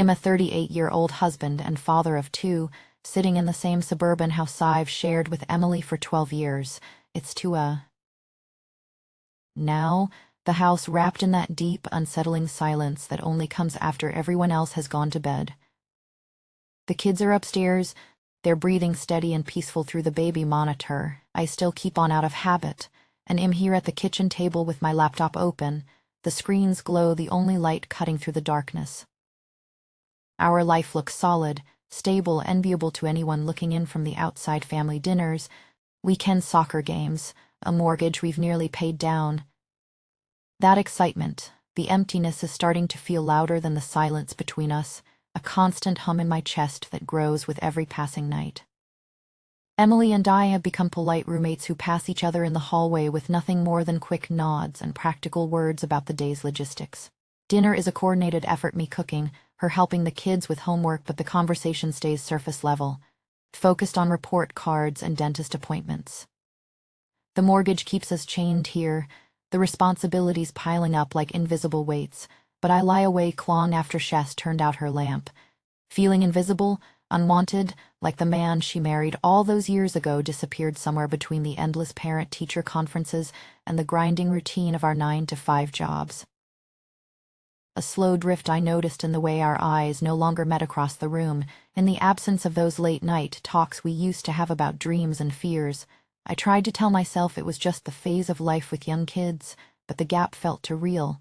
I'm a 38-year-old husband and father of two, sitting in the same suburban house I've shared with Emily for 12 years. It's now, the house wrapped in that deep, unsettling silence that only comes after everyone else has gone to bed. The kids are upstairs, their breathing steady and peaceful through the baby monitor. I still keep on out of habit, and am here at the kitchen table with my laptop open. The screen's glow, the only light cutting through the darkness. Our life looks solid, stable, enviable to anyone looking in from the outside. Family dinners, weekend soccer games, a mortgage we've nearly paid down. That excitement, the emptiness is starting to feel louder than the silence between us, a constant hum in my chest that grows with every passing night. Emily and I have become polite roommates who pass each other in the hallway with nothing more than quick nods and practical words about the day's logistics. Dinner is a coordinated effort, me cooking, her helping the kids with homework, but the conversation stays surface level, focused on report cards and dentist appointments. The mortgage keeps us chained here, the responsibilities piling up like invisible weights, but I lie awake long after Shess turned out her lamp, feeling invisible, unwanted, like the man she married all those years ago disappeared somewhere between the endless parent-teacher conferences and the grinding routine of our 9-to-5 jobs. A slow drift I noticed in the way our eyes no longer met across the room, in the absence of those late-night talks we used to have about dreams and fears. I tried to tell myself it was just the phase of life with young kids, but the gap felt too real,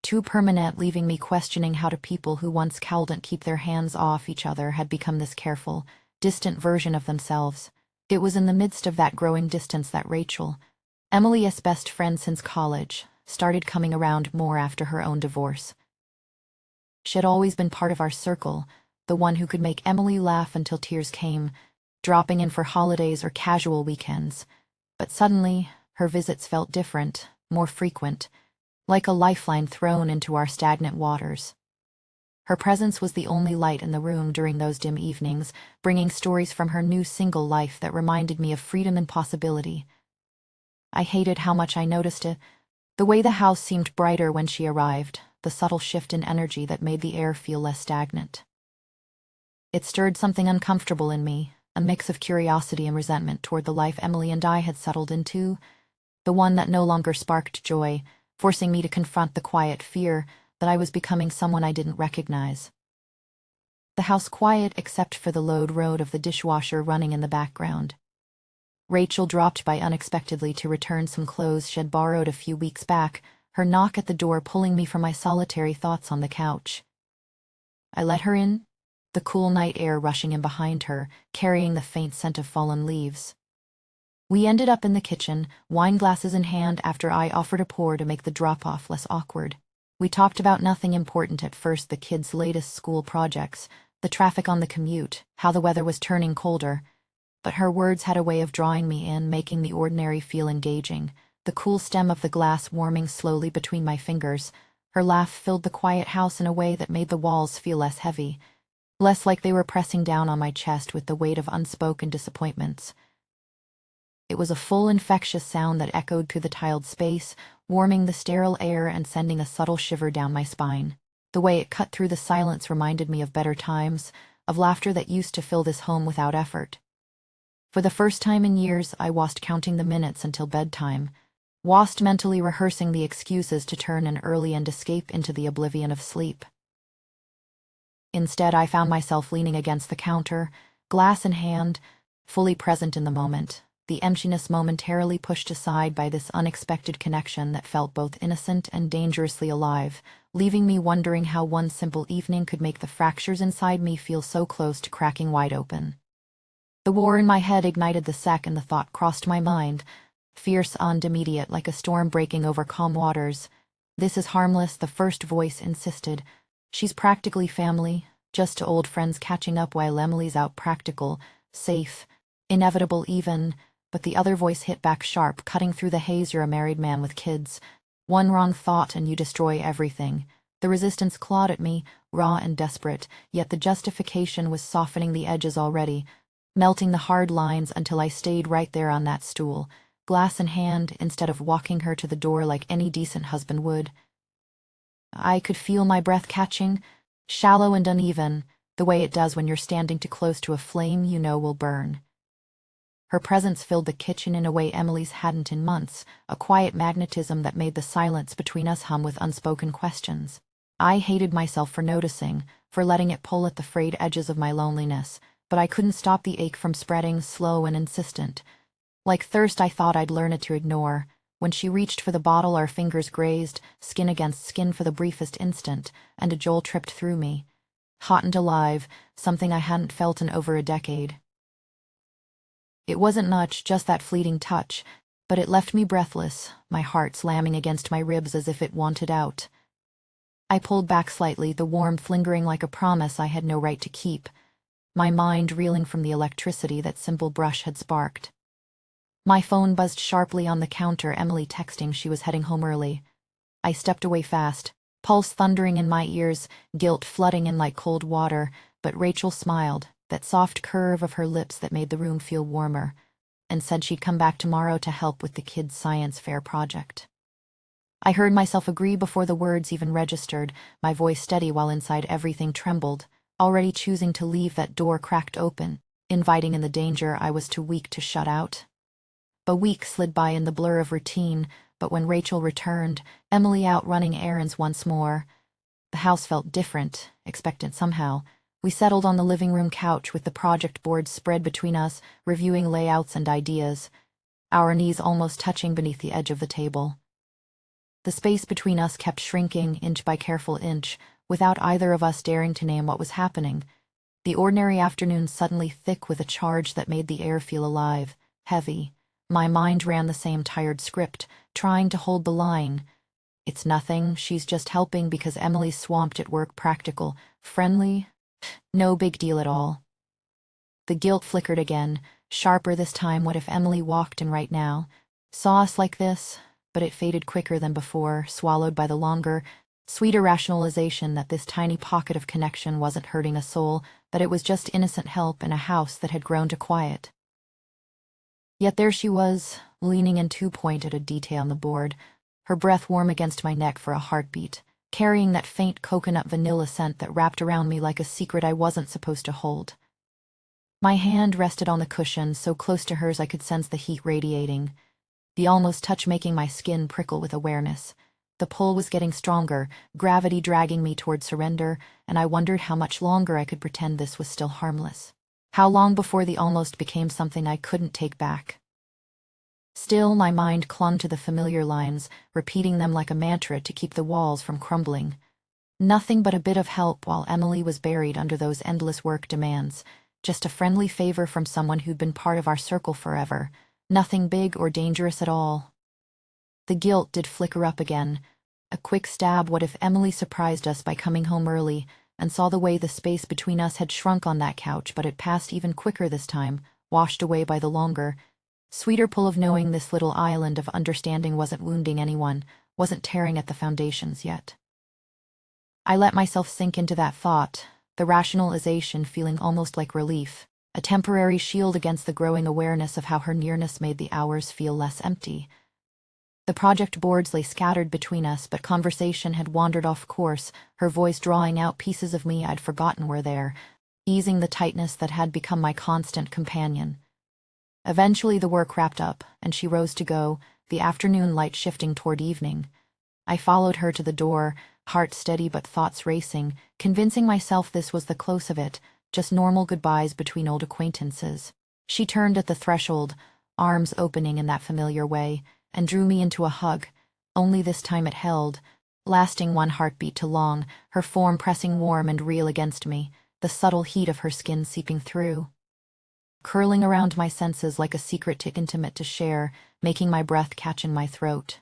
too permanent, leaving me questioning how people who once couldn't keep their hands off each other had become this careful, distant version of themselves. It was in the midst of that growing distance that Rachel, Emily's best friend since college, started coming around more after her own divorce. She had always been part of our circle, the one who could make Emily laugh until tears came, dropping in for holidays or casual weekends. But suddenly, her visits felt different, more frequent, like a lifeline thrown into our stagnant waters. Her presence was the only light in the room during those dim evenings, bringing stories from her new single life that reminded me of freedom and possibility. I hated how much I noticed it, the way the house seemed brighter when she arrived, the subtle shift in energy that made the air feel less stagnant. It stirred something uncomfortable in me, a mix of curiosity and resentment toward the life Emily and I had settled into, the one that no longer sparked joy, forcing me to confront the quiet fear that I was becoming someone I didn't recognize. The house quiet except for the loud roar of the dishwasher running in the background. Rachel dropped by unexpectedly to return some clothes she'd borrowed a few weeks back, her knock at the door pulling me from my solitary thoughts on the couch. I let her in, the cool night air rushing in behind her, carrying the faint scent of fallen leaves. We ended up in the kitchen, wine glasses in hand, after I offered a pour to make the drop-off less awkward. We talked about nothing important at first, the kids' latest school projects, the traffic on the commute, how the weather was turning colder. But her words had a way of drawing me in, making the ordinary feel engaging, the cool stem of the glass warming slowly between my fingers. Her laugh filled the quiet house in a way that made the walls feel less heavy, less like they were pressing down on my chest with the weight of unspoken disappointments. It was a full, infectious sound that echoed through the tiled space, warming the sterile air and sending a subtle shiver down my spine. The way it cut through the silence reminded me of better times, of laughter that used to fill this home without effort. For the first time in years, I wasn't counting the minutes until bedtime, wasn't mentally rehearsing the excuses to turn in early and escape into the oblivion of sleep. Instead, I found myself leaning against the counter, glass in hand, fully present in the moment, the emptiness momentarily pushed aside by this unexpected connection that felt both innocent and dangerously alive, leaving me wondering how one simple evening could make the fractures inside me feel so close to cracking wide open. The war in my head ignited the second the thought crossed my mind, fierce and immediate, like a storm breaking over calm waters. "This is harmless," the first voice insisted. "She's practically family, just old friends catching up while Emily's out." Practical, safe, inevitable even, but the other voice hit back sharp, cutting through the haze. "You're a married man with kids. One wrong thought and you destroy everything." The resistance clawed at me, raw and desperate, yet the justification was softening the edges already, melting the hard lines until I stayed right there on that stool, glass in hand, instead of walking her to the door like any decent husband would. I could feel my breath catching, shallow and uneven, the way it does when you're standing too close to a flame you know will burn. Her presence filled the kitchen in a way Emily's hadn't in months, a quiet magnetism that made the silence between us hum with unspoken questions. I hated myself for noticing, for letting it pull at the frayed edges of my loneliness, but I couldn't stop the ache from spreading, slow and insistent. Like thirst I thought I'd learn it to ignore. When she reached for the bottle, our fingers grazed, skin against skin for the briefest instant, and a jolt tripped through me. Hot and alive, something I hadn't felt in over a decade. It wasn't much, just that fleeting touch, but it left me breathless, my heart slamming against my ribs as if it wanted out. I pulled back slightly, the warmth lingering like a promise I had no right to keep, my mind reeling from the electricity that simple brush had sparked. My phone buzzed sharply on the counter, Emily texting she was heading home early. I stepped away fast, pulse thundering in my ears, guilt flooding in like cold water, but Rachel smiled, that soft curve of her lips that made the room feel warmer, and said she'd come back tomorrow to help with the kids' science fair project. I heard myself agree before the words even registered, my voice steady while inside everything trembled, already choosing to leave that door cracked open, inviting in the danger I was too weak to shut out. A week slid by in the blur of routine, but when Rachel returned, Emily out running errands once more. The house felt different, expectant somehow. We settled on the living room couch with the project board spread between us, reviewing layouts and ideas, our knees almost touching beneath the edge of the table. The space between us kept shrinking, inch by careful inch, without either of us daring to name what was happening. The ordinary afternoon suddenly thick with a charge that made the air feel alive, heavy. My mind ran the same tired script, trying to hold the line. It's nothing, she's just helping because Emily's swamped at work, practical, friendly. No big deal at all. The guilt flickered again, sharper this time. What if Emily walked in right now, saw us like this? But it faded quicker than before, swallowed by the longer, sweeter rationalization that this tiny pocket of connection wasn't hurting a soul, that it was just innocent help in a house that had grown to quiet. Yet there she was, leaning in 2-point at a detail on the board, her breath warm against my neck for a heartbeat, carrying that faint coconut vanilla scent that wrapped around me like a secret I wasn't supposed to hold. My hand rested on the cushion, so close to hers I could sense the heat radiating, the almost touch making my skin prickle with awareness. The pull was getting stronger, gravity dragging me toward surrender, and I wondered how much longer I could pretend this was still harmless. How long before the almost became something I couldn't take back. Still, my mind clung to the familiar lines, repeating them like a mantra to keep the walls from crumbling. Nothing but a bit of help while Emily was buried under those endless work demands, just a friendly favor from someone who'd been part of our circle forever, nothing big or dangerous at all. The guilt did flicker up again, a quick stab. What if Emily surprised us by coming home early, and saw the way the space between us had shrunk on that couch, but it passed even quicker this time, washed away by the longer, sweeter pull of knowing this little island of understanding wasn't wounding anyone, wasn't tearing at the foundations yet. I let myself sink into that thought, the rationalization feeling almost like relief, a temporary shield against the growing awareness of how her nearness made the hours feel less empty. The project boards lay scattered between us, but conversation had wandered off course, her voice drawing out pieces of me I'd forgotten were there, easing the tightness that had become my constant companion. Eventually the work wrapped up, and she rose to go, the afternoon light shifting toward evening. I followed her to the door, heart steady but thoughts racing, convincing myself this was the close of it, just normal goodbyes between old acquaintances. She turned at the threshold, arms opening in that familiar way, and drew me into a hug, only this time it held, lasting one heartbeat too long, her form pressing warm and real against me, the subtle heat of her skin seeping through, curling around my senses like a secret too intimate to share, making my breath catch in my throat.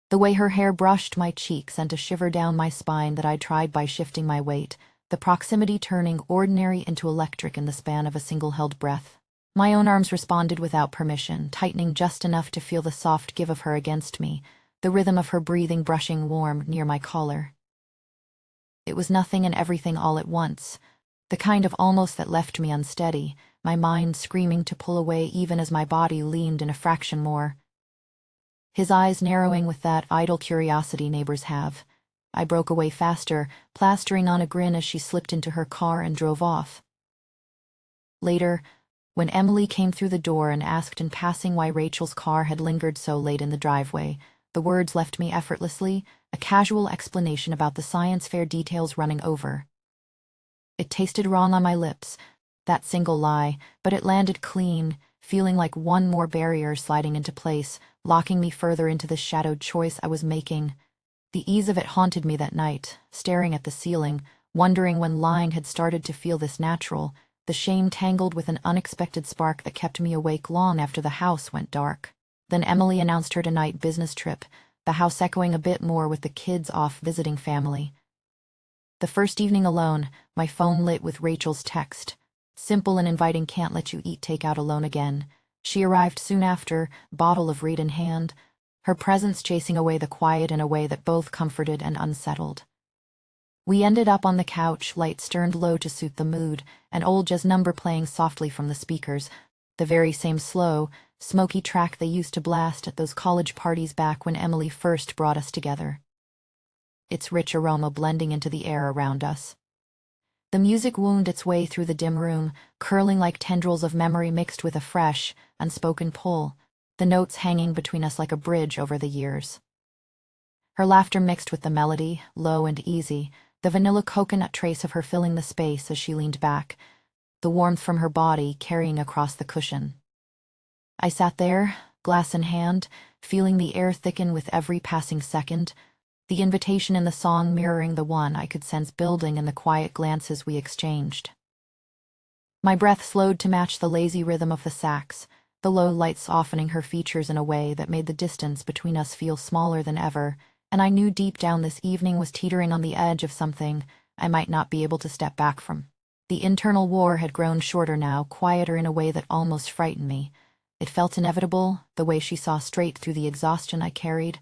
The way her hair brushed my cheek sent a shiver down my spine that I'd tried by shifting my weight, the proximity turning ordinary into electric in the span of a single held breath. My own arms responded without permission, tightening just enough to feel the soft give of her against me, the rhythm of her breathing brushing warm near my collar. It was nothing and everything all at once, the kind of almost that left me unsteady, my mind screaming to pull away even as my body leaned in a fraction more. His eyes narrowing with that idle curiosity neighbors have, I broke away faster, plastering on a grin as she slipped into her car and drove off. Later, when Emily came through the door and asked in passing why Rachel's car had lingered so late in the driveway, the words left me effortlessly, a casual explanation about the science fair details running over. It tasted wrong on my lips, that single lie, but it landed clean, feeling like one more barrier sliding into place, locking me further into the shadowed choice I was making. The ease of it haunted me that night, staring at the ceiling, wondering when lying had started to feel this natural, the shame tangled with an unexpected spark that kept me awake long after the house went dark. Then Emily announced her tonight business trip, the house echoing a bit more with the kids off visiting family. The first evening alone, my phone lit with Rachel's text. Simple and inviting, can't let you eat takeout alone again. She arrived soon after, bottle of read in hand, her presence chasing away the quiet in a way that both comforted and unsettled. We ended up on the couch, lights turned low to suit the mood, an old jazz number playing softly from the speakers, the very same slow, smoky track they used to blast at those college parties back when Emily first brought us together. Its rich aroma blending into the air around us. The music wound its way through the dim room, curling like tendrils of memory mixed with a fresh, unspoken pull, the notes hanging between us like a bridge over the years. Her laughter mixed with the melody, low and easy, the vanilla coconut trace of her filling the space as she leaned back, the warmth from her body carrying across the cushion. I sat there, glass in hand, feeling the air thicken with every passing second, the invitation in the song mirroring the one I could sense building in the quiet glances we exchanged. My breath slowed to match the lazy rhythm of the sax, the low light softening her features in a way that made the distance between us feel smaller than ever, and I knew deep down this evening was teetering on the edge of something I might not be able to step back from. The internal war had grown shorter now, quieter in a way that almost frightened me. It felt inevitable, the way she saw straight through the exhaustion I carried,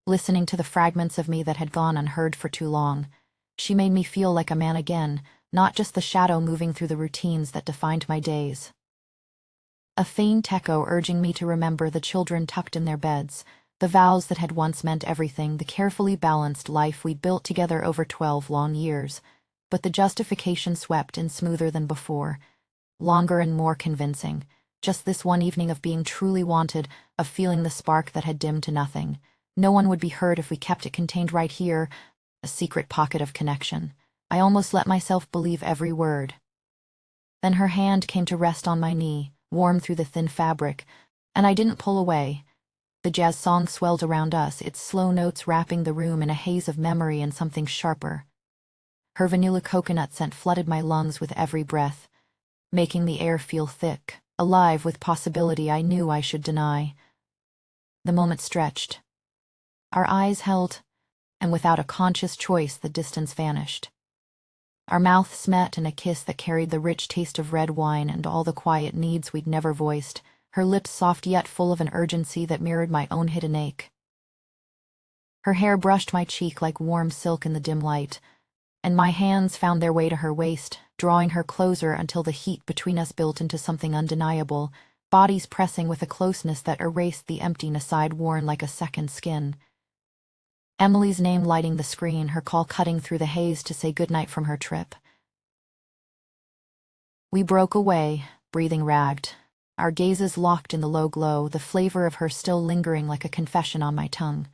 listening to the fragments of me that had gone unheard for too long. She made me feel like a man again, not just the shadow moving through the routines that defined my days. A faint echo urging me to remember the children tucked in their beds, the vows that had once meant everything, the carefully balanced life we'd built together over 12 long years. But the justification swept in smoother than before, longer and more convincing. Just this one evening of being truly wanted, of feeling the spark that had dimmed to nothing. No one would be hurt if we kept it contained right here, a secret pocket of connection. I almost let myself believe every word. Then her hand came to rest on my knee, warm through the thin fabric, and I didn't pull away. The jazz song swelled around us, its slow notes wrapping the room in a haze of memory and something sharper. Her vanilla coconut scent flooded my lungs with every breath, making the air feel thick, alive with possibility I knew I should deny. The moment stretched. Our eyes held, and without a conscious choice the distance vanished. Our mouths met in a kiss that carried the rich taste of red wine and all the quiet needs we'd never voiced, her lips soft yet full of an urgency that mirrored my own hidden ache. Her hair brushed my cheek like warm silk in the dim light, and my hands found their way to her waist, drawing her closer until the heat between us built into something undeniable, bodies pressing with a closeness that erased the emptiness I'd worn like a second skin. Emily's name lighting the screen, her call cutting through the haze to say goodnight from her trip. We broke away, breathing ragged, our gazes locked in the low glow, the flavor of her still lingering like a confession on my tongue.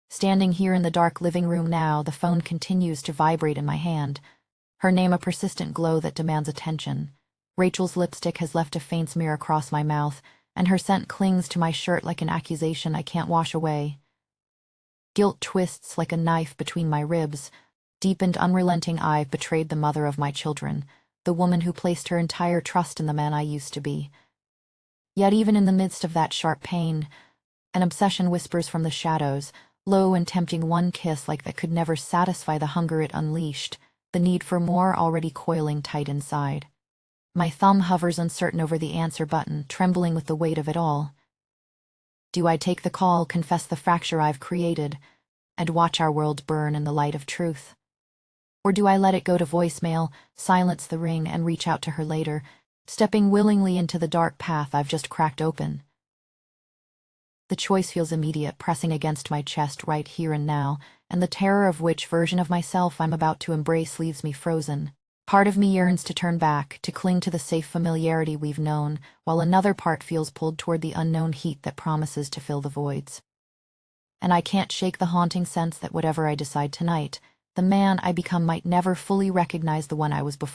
Standing here in the dark living room now, the phone continues to vibrate in my hand, her name a persistent glow that demands attention. Rachel's lipstick has left a faint smear across my mouth, and her scent clings to my shirt like an accusation I can't wash away. Guilt twists like a knife between my ribs. Deep and unrelenting, I've betrayed the mother of my children, the woman who placed her entire trust in the man I used to be. Yet even in the midst of that sharp pain, an obsession whispers from the shadows, low and tempting, one kiss like that could never satisfy the hunger it unleashed, the need for more already coiling tight inside. My thumb hovers uncertain over the answer button, trembling with the weight of it all. Do I take the call, confess the fracture I've created, and watch our world burn in the light of truth? Or do I let it go to voicemail, silence the ring, and reach out to her later, stepping willingly into the dark path I've just cracked open? The choice feels immediate, pressing against my chest right here and now, and the terror of which version of myself I'm about to embrace leaves me frozen. Part of me yearns to turn back, to cling to the safe familiarity we've known, while another part feels pulled toward the unknown heat that promises to fill the voids. And I can't shake the haunting sense that whatever I decide tonight, the man I become might never fully recognize the one I was before.